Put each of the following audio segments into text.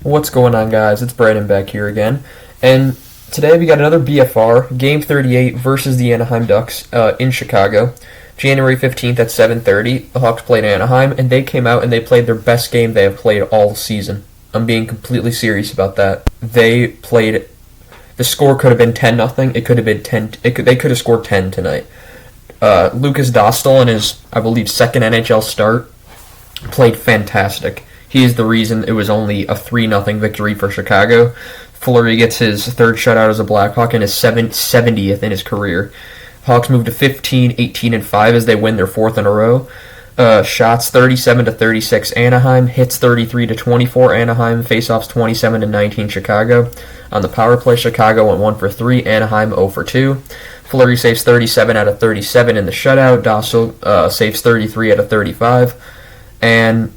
What's going on, guys? It's Brandon back here again, and today we got another BFR, Game 38 versus the Anaheim Ducks in Chicago, January 15th at 7:30. The Hawks played Anaheim, and they came out and they played their best game they have played all season. I'm being completely serious about that. They played. The score could have been 10-0. It could have been 10. They could have scored 10 tonight. Lucas Dostal in his, I believe, second NHL start played fantastic. He is the reason it was only a 3-0 victory for Chicago. Fleury gets his third shutout as a Blackhawk and his 70th in his career. Hawks move to 15, 18, and 5 as they win their fourth in a row. Shots 37-36 Anaheim, hits 33-24 Anaheim, faceoffs 27-19 Chicago. On the power play, Chicago went 1 for 3, Anaheim 0 for 2. Fleury saves 37 out of 37 in the shutout. Dostal saves 33 out of 35. And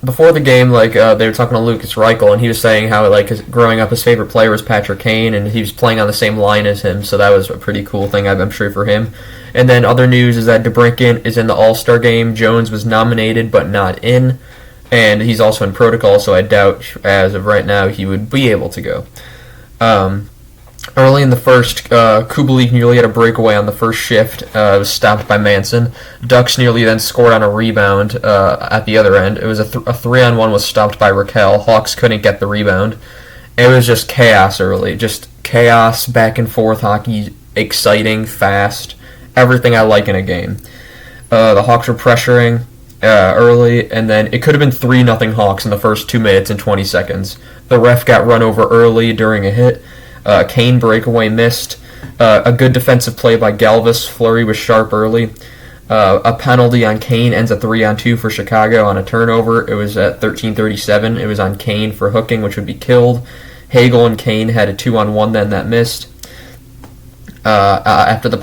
before the game, they were talking to Lucas Reichel, and he was saying how growing up his favorite player was Patrick Kane, and he was playing on the same line as him, so that was a pretty cool thing, I'm sure, for him. And then other news is that DeBrincat is in the All-Star game. Jones was nominated but not in, and he's also in protocol, so I doubt as of right now he would be able to go. Early in the first, Kubalik nearly had a breakaway on the first shift. It was stopped by Manson. Ducks nearly then scored on a rebound at the other end. It was a 3-on-1 was stopped by Raquel. Hawks couldn't get the rebound. It was just chaos early. Just chaos, back and forth hockey, exciting, fast, everything I like in a game. The Hawks were pressuring early, and then it could have been 3-0 Hawks in the first 2 minutes and 20 seconds. The ref got run over early during a hit. Kane breakaway missed. A good defensive play by Galvis. Fleury was sharp early. A penalty on Kane ends a 3-on-2 for Chicago on a turnover. It was at 13:37. It was on Kane for hooking, which would be killed. Hagel and Kane had a 2-on-1 then that missed. After the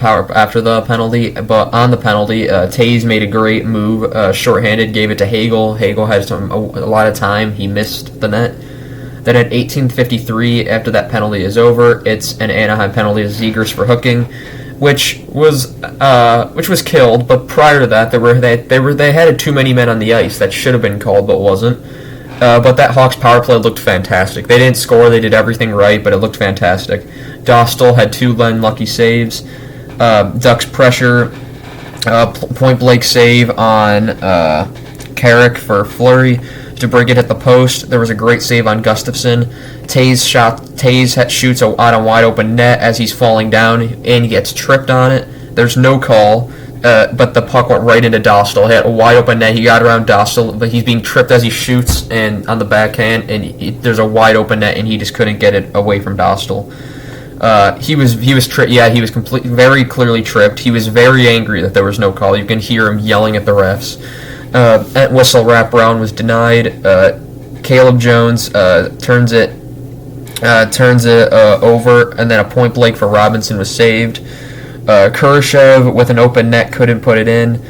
penalty, but on the penalty, Taze made a great move. Shorthanded, gave it to Hagel. Hagel had a lot of time. He missed the net. Then at 18:53, after that penalty is over, it's an Anaheim penalty to Zegers for hooking, which was killed. But prior to that, they had too many men on the ice that should have been called but wasn't. But that Hawks power play looked fantastic. They didn't score, they did everything right, but it looked fantastic. Dostal had 2 lucky saves. Ducks pressure, point blank save on Carrick for Fleury. DeBrincat hit the post. There was a great save on Gustafsson. Taze shoots out a wide open net as he's falling down, and he gets tripped on it. There's no call, but the puck went right into Dostal. He had a wide open net. He got around Dostal, but he's being tripped as he shoots and on the backhand, and there's a wide open net, and he just couldn't get it away from Dostal. He was tripped. Yeah, he was very clearly tripped. He was very angry that there was no call. You can hear him yelling at the refs. At whistle wraparound was denied. Caleb Jones turns it over, and then a point blank for Robinson was saved. Kurashev with an open net couldn't put it in.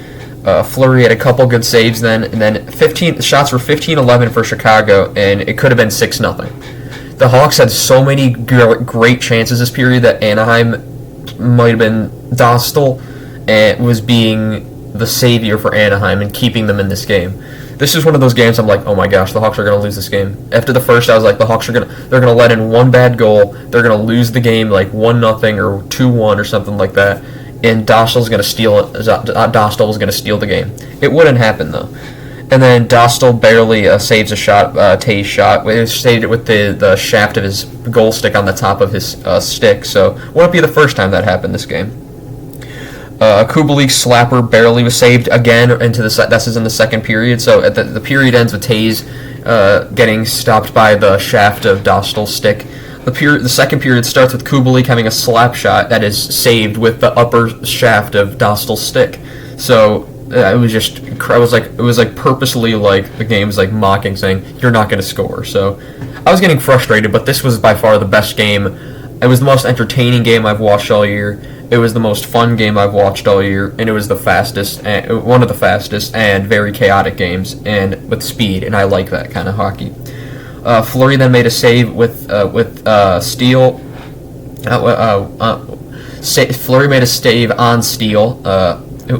Fleury had a couple good saves then, and then 15 shots were 15-11 for Chicago, and it could have been 6-0. The Hawks had so many great chances this period that Anaheim might have been Dostal and was being the savior for Anaheim and keeping them in this game. This is one of those games I'm like, oh my gosh, the Hawks are going to lose this game. After the first, I was like, the Hawks they're going to let in one bad goal. They're going to lose the game like 1-0 or 2-1 or something like that, and Dostal was going to steal the game. It wouldn't happen though. And then Dostal barely saves a shot, Taze shot. He saved it with the shaft of his goal stick on the top of his stick. So won't be the first time that happened this game. Kubalik's slapper barely was saved again this is in the second period, so at the period ends with Taze getting stopped by the shaft of Dostal's stick. The second period starts with Kubalik having a slap shot that is saved with the upper shaft of Dostal's stick. So it was purposely the game was mocking, saying you're not going to score. So I was getting frustrated, but this was by far the best game. It was the most entertaining game I've watched all year. It was the most fun game I've watched all year, and it was one of the fastest and very chaotic games, and with speed, and I like that kind of hockey. Fleury then made a save with Steele. Fleury made a save on Steele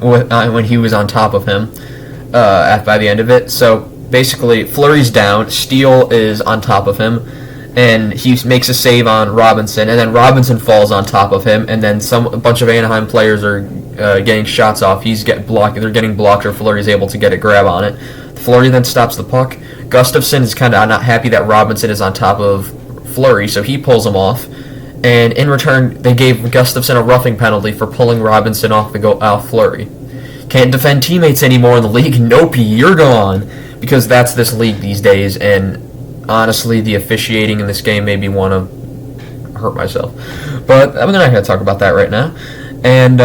when he was on top of him by the end of it. So basically Fleury's down, Steele is on top of him, and he makes a save on Robinson, and then Robinson falls on top of him, and then a bunch of Anaheim players are getting shots off. They're getting blocked, or Fleury's able to get a grab on it. Fleury then stops the puck. Gustafsson is kind of not happy that Robinson is on top of Fleury, so he pulls him off. And in return, they gave Gustafsson a roughing penalty for pulling Robinson off Fleury. Can't defend teammates anymore in the league. Nope, you're gone. Because that's this league these days, and honestly, the officiating in this game made me want to hurt myself. But I'm not going to talk about that right now. And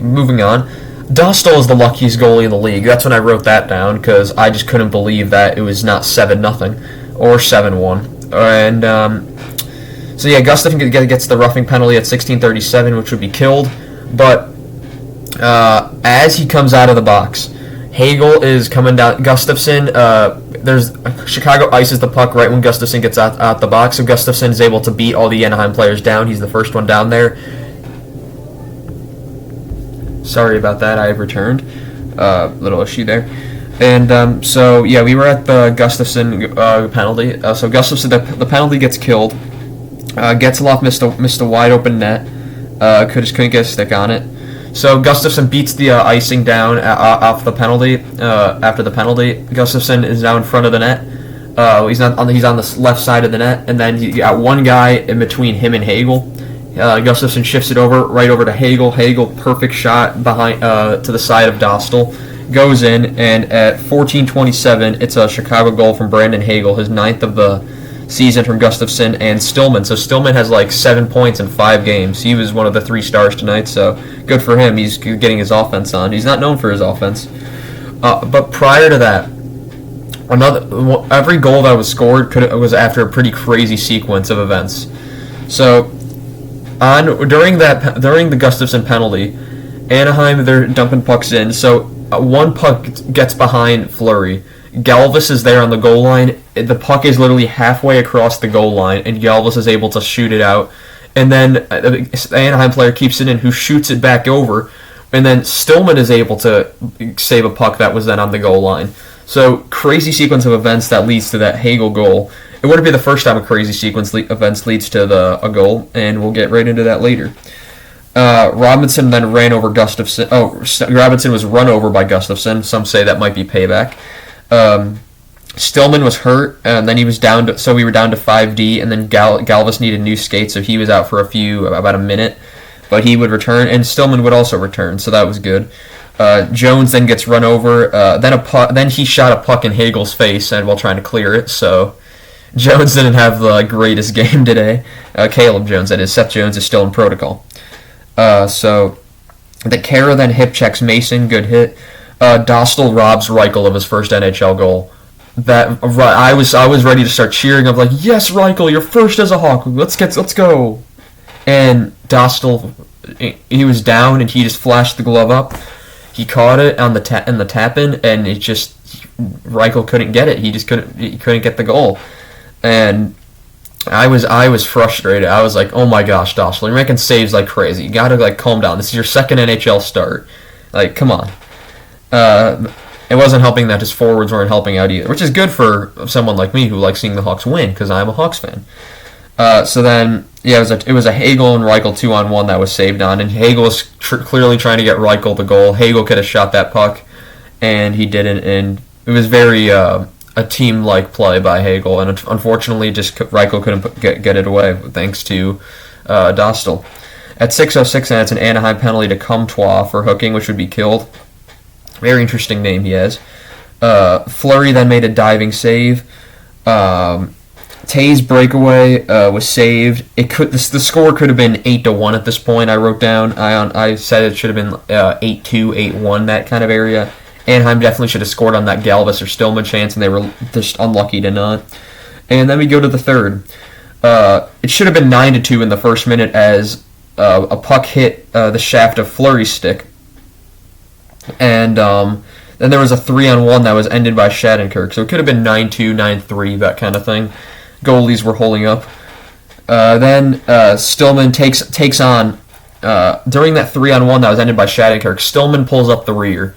moving on. Dostal is the luckiest goalie in the league. That's when I wrote that down, because I just couldn't believe that it was not 7-0 or 7-1. And Gustafsson gets the roughing penalty at 16:37, which would be killed. But as he comes out of the box, Hagel is coming down. Gustafsson, Chicago ices the puck right when Gustafsson gets out the box, so Gustafsson is able to beat all the Anaheim players down. He's the first one down there. Sorry about that, I have returned. Little issue there. And we were at the Gustafsson penalty. So Gustafsson, the penalty gets killed. Getzlaf missed a wide open net. Couldn't get a stick on it. So Gustafsson beats the icing down off the penalty. After the penalty, Gustafsson is now in front of the net. He's on the left side of the net, and then you got one guy in between him and Hagel. Gustafsson shifts it right over to Hagel. Hagel, perfect shot behind to the side of Dostal, goes in, and at 14:27, it's a Chicago goal from Brandon Hagel, his 9th of the season from Gustafsson and Stillman. So Stillman has like 7 points in 5 games. He was one of the 3 stars tonight, so good for him. He's getting his offense on. He's not known for his offense. But prior to that, every goal that was scored was after a pretty crazy sequence of events. So during the Gustafsson penalty, Anaheim, they're dumping pucks in. So one puck gets behind Fleury. Galvis is there on the goal line. The puck is literally halfway across the goal line, and Galvis is able to shoot it out. And then the Anaheim player keeps it in, who shoots it back over. And then Stillman is able to save a puck that was then on the goal line. So crazy sequence of events that leads to that Hagel goal. It wouldn't be the first time a crazy sequence events leads to a goal, and we'll get right into that later. Robinson then ran over Gustafsson. Robinson was run over by Gustafsson. Some say that might be payback. Stillman was hurt, and then he was down to, so we were down to 5D, and then Galvis needed new skates, so he was out for about a minute, but he would return, and Stillman would also return, so that was good. Jones then gets run over, then he shot a puck in Hagel's face and while trying to clear it, so Jones didn't have the greatest game today. Caleb Jones, that is. Seth Jones is still in protocol. So the Kara then hip checks Mason, good hit. Dostal robs Reichel of his first NHL goal. I was ready to start cheering. I'm like, yes, Reichel, you're first as a Hawk. Let's go. And Dostal, he was down and he just flashed the glove up. He caught it on the tap in, and it just Reichel couldn't get it. He couldn't get the goal. And I was frustrated. I was like, oh my gosh, Dostal, you're making saves like crazy. You gotta calm down. This is your second NHL start. Come on. It wasn't helping that his forwards weren't helping out either, which is good for someone like me who likes seeing the Hawks win, because I'm a Hawks fan. So then, it was a Hagel and Reichel 2-on-1 that was saved on, and Hagel was clearly trying to get Reichel the goal. Hagel could have shot that puck, and he didn't, and it was very a team-like play by Hagel, and unfortunately, just Reichel couldn't get it away, thanks to Dostal. At 6:06, and it's an Anaheim penalty to Comtois for hooking, which would be killed. Very interesting name he has. Fleury then made a diving save. Tay's breakaway was saved. The score could have been 8-1 at this point. I wrote down. I said it should have been 8-2, 8-1, that kind of area. Anaheim definitely should have scored on that Galvis or Stillman chance, and they were just unlucky to not. And then we go to the third. It should have been 9-2 in the first minute as a puck hit the shaft of Fleury's stick. And then there was a 3-on-1 that was ended by Shattenkirk. So it could have been 9-2, 9-3, that kind of thing. Goalies were holding up. Then Stillman takes on, during that 3-on-1 that was ended by Shattenkirk, Stillman pulls up the rear.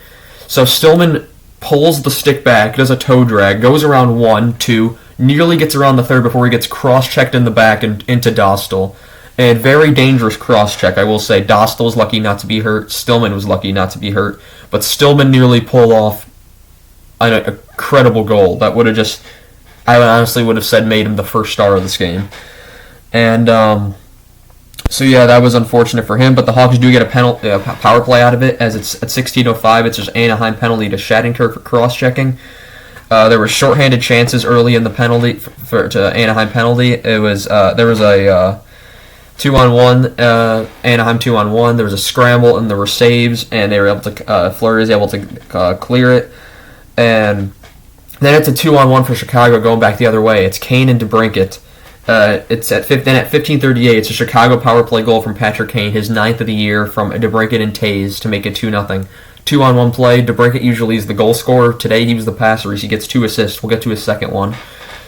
So Stillman pulls the stick back, does a toe drag, goes around 1, 2, nearly gets around the third before he gets cross-checked in the back and into Dostal. And very dangerous cross-check, I will say. Dostal was lucky not to be hurt. Stillman was lucky not to be hurt. But Stillman nearly pulled off an incredible goal. That would have just, I honestly would have said, made him the first star of this game. And so yeah, that was unfortunate for him. But the Hawks do get a power play out of it, as it's at 16:05. It's just Anaheim penalty to Shattenkirk for cross-checking. There were shorthanded chances early in the penalty to Anaheim penalty. It was there was a 2-on-1, Anaheim 2-on-1. There was a scramble and there were saves, and they were able to. Fleury was able to clear it, and then it's a 2-on-1 for Chicago going back the other way. It's Kane and DeBrincat. It's at 15:38. It's a Chicago power play goal from Patrick Kane, his 9th of the year, from DeBrincat and Tays to make it 2-0. 2-on-1 play. DeBrincat usually is the goal scorer. Today he was the passer. He gets 2 assists. We'll get to his second one.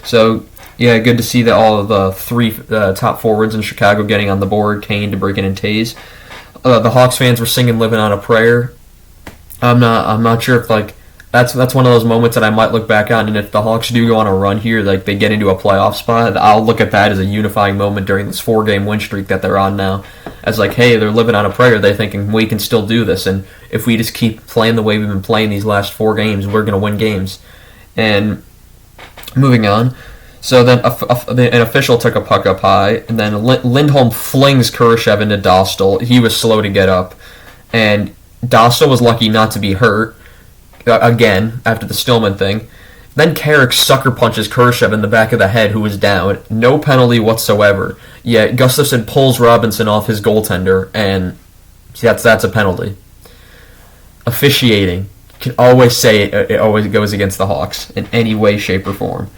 So yeah, good to see that all of the 3 top forwards in Chicago getting on the board: Kane, DeBrincat, and Tays. The Hawks fans were singing "Living on a Prayer." I'm not sure if that's one of those moments that I might look back on, and if the Hawks do go on a run here, they get into a playoff spot, I'll look at that as a unifying moment during this 4-game win streak that they're on now. As hey, they're living on a prayer. They're thinking, we can still do this, and if we just keep playing the way we've been playing these last 4 games, we're going to win games. And moving on, so then an official took a puck up high, and then Lindholm flings Kurashev into Dostal. He was slow to get up, and Dostal was lucky not to be hurt. Again, after the Stillman thing. Then Carrick sucker punches Kurashev in the back of the head, who was down. No penalty whatsoever. Yet Gustafsson pulls Robinson off his goaltender, and that's a penalty. Officiating. You can always say it always goes against the Hawks in any way, shape, or form.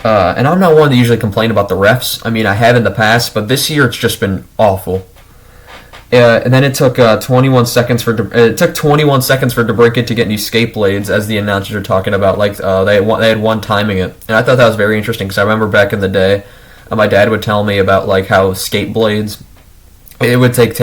And I'm not one to usually complain about the refs. I mean, I have in the past, but this year it's just been awful. And then it took 21 seconds for DeBrincat to get new skate blades, as the announcers are talking about. They had one timing it, and I thought that was very interesting because I remember back in the day, my dad would tell me about how skate blades. It would take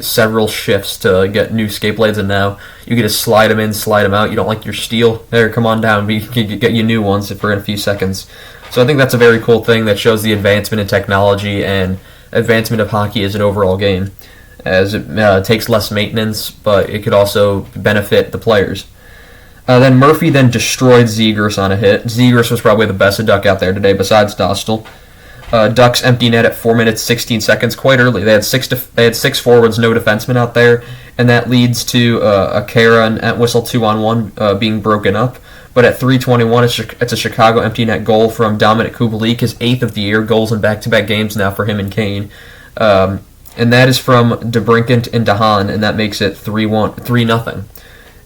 several shifts to get new skate blades, and now you can just slide them in, slide them out. You don't like your steel? There, come on down. We can get you new ones for in a few seconds. So I think that's a very cool thing that shows the advancement in technology and advancement of hockey as an overall game, as it takes less maintenance, but it could also benefit the players. Then Murphy then destroyed Zegras on a hit. Zegras was probably the best Duck out there today, besides Dostal. Ducks empty net at 4 minutes 16 seconds, quite early. They had six forwards, no defensemen out there, and that leads to a Kara and Entwistle 2-on-1 being broken up. But at 3:21, it's a Chicago empty net goal from Dominic Kubalik, his 8th of the year, goals in back-to-back games now for him and Kane. And that is from DeBrincat and DeHaan, and that makes it 3-0.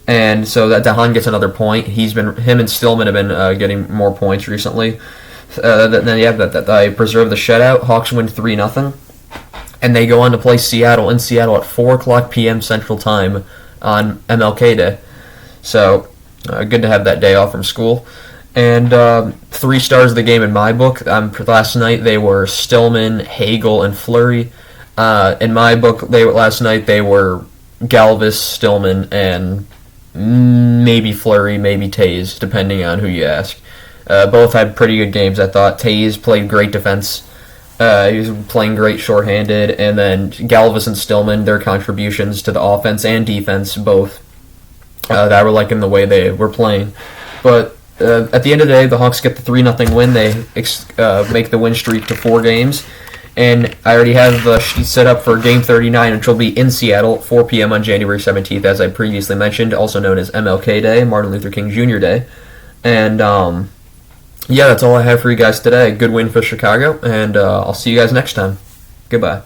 And so that DeHaan gets another point. Him and Stillman have been getting more points recently. They preserve the shutout. Hawks win 3-0, and they go on to play Seattle in Seattle at 4:00 p.m. Central Time on MLK Day. So good to have that day off from school. And 3 stars of the game in my book. Last night they were Stillman, Hagel, and Fleury. In my book, last night they were Galvis, Stillman, and maybe Fleury, maybe Tays, depending on who you ask. Both had pretty good games, I thought. Tays played great defense. He was playing great shorthanded. And then Galvis and Stillman, their contributions to the offense and defense, both, that were in the way they were playing. But at the end of the day, the Hawks get the 3-0 win. They make the win streak to 4 games. And I already have the sheet set up for Game 39, which will be in Seattle at 4 p.m. on January 17th, as I previously mentioned, also known as MLK Day, Martin Luther King Jr. Day. And yeah, that's all I have for you guys today. Good win for Chicago, and I'll see you guys next time. Goodbye.